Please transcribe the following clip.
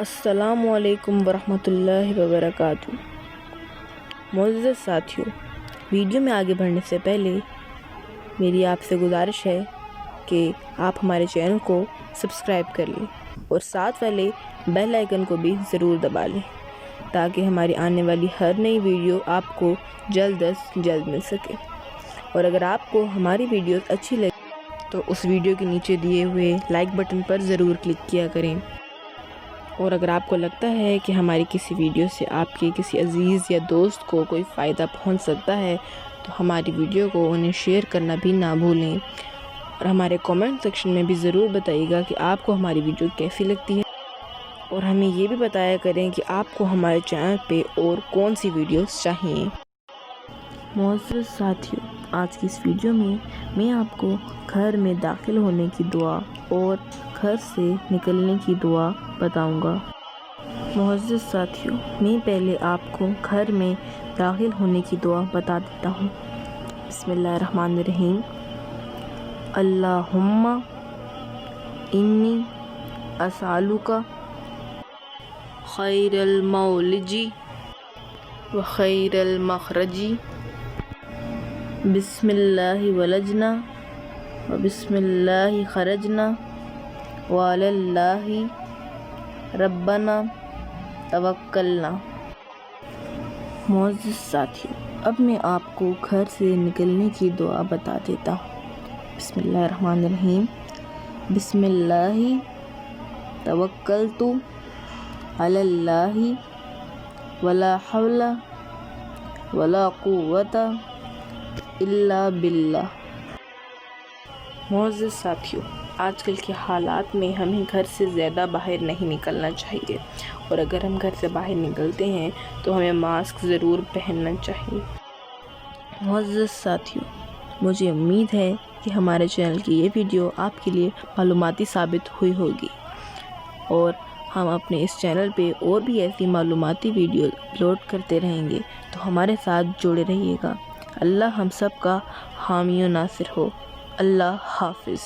السلام علیکم ورحمۃ اللہ وبرکاتہ۔ معزز ساتھیوں، ویڈیو میں آگے بڑھنے سے پہلے میری آپ سے گزارش ہے کہ آپ ہمارے چینل کو سبسکرائب کر لیں اور ساتھ والے بیل آئیکن کو بھی ضرور دبا لیں تاکہ ہماری آنے والی ہر نئی ویڈیو آپ کو جلد از جلد مل سکے۔ اور اگر آپ کو ہماری ویڈیوز اچھی لگے تو اس ویڈیو کے نیچے دیے ہوئے لائک بٹن پر ضرور کلک کیا کریں۔ اور اگر آپ کو لگتا ہے کہ ہماری کسی ویڈیو سے آپ کے کسی عزیز یا دوست کو کوئی فائدہ پہنچ سکتا ہے تو ہماری ویڈیو کو انہیں شیئر کرنا بھی نہ بھولیں، اور ہمارے کومنٹ سیکشن میں بھی ضرور بتائیے گا کہ آپ کو ہماری ویڈیو کیسی لگتی ہے، اور ہمیں یہ بھی بتایا کریں کہ آپ کو ہمارے چینل پہ اور کون سی ویڈیوز چاہیے۔ معزز ساتھیوں، آج کی اس ویڈیو میں آپ کو گھر میں داخل ہونے کی دعا اور گھر سے نکلنے کی دعا بتاؤں گا۔ معزز ساتھیوں، میں پہلے آپ کو گھر میں داخل ہونے کی دعا بتا دیتا ہوں۔ بسم اللہ الرحمن الرحیم۔ اللہم انی اسألک خیر المولج و خیر المخرج، بسم اللہ ولجنا و بسم اللہ خرجنا وعلی اللہ ربنا توکلنا۔ معزز ساتھیوں، اب میں آپ کو گھر سے نکلنے کی دعا بتا دیتا ہوں۔ بسم اللہ الرحمن الرحیم۔ بسم اللہ توکلت علی اللہ ولا حول ولا قوت الا باللہ۔ معزز ساتھیوں، آج کل کے حالات میں ہمیں گھر سے زیادہ باہر نہیں نکلنا چاہیے، اور اگر ہم گھر سے باہر نکلتے ہیں تو ہمیں ماسک ضرور پہننا چاہیے۔ معزز ساتھیوں، مجھے امید ہے کہ ہمارے چینل کی یہ ویڈیو آپ کے لیے معلوماتی ثابت ہوئی ہوگی، اور ہم اپنے اس چینل پہ اور بھی ایسی معلوماتی ویڈیو اپلوڈ کرتے رہیں گے، تو ہمارے ساتھ جڑے رہیے گا۔ اللہ ہم سب کا حامی و ناصر ہو۔ اللہ حافظ۔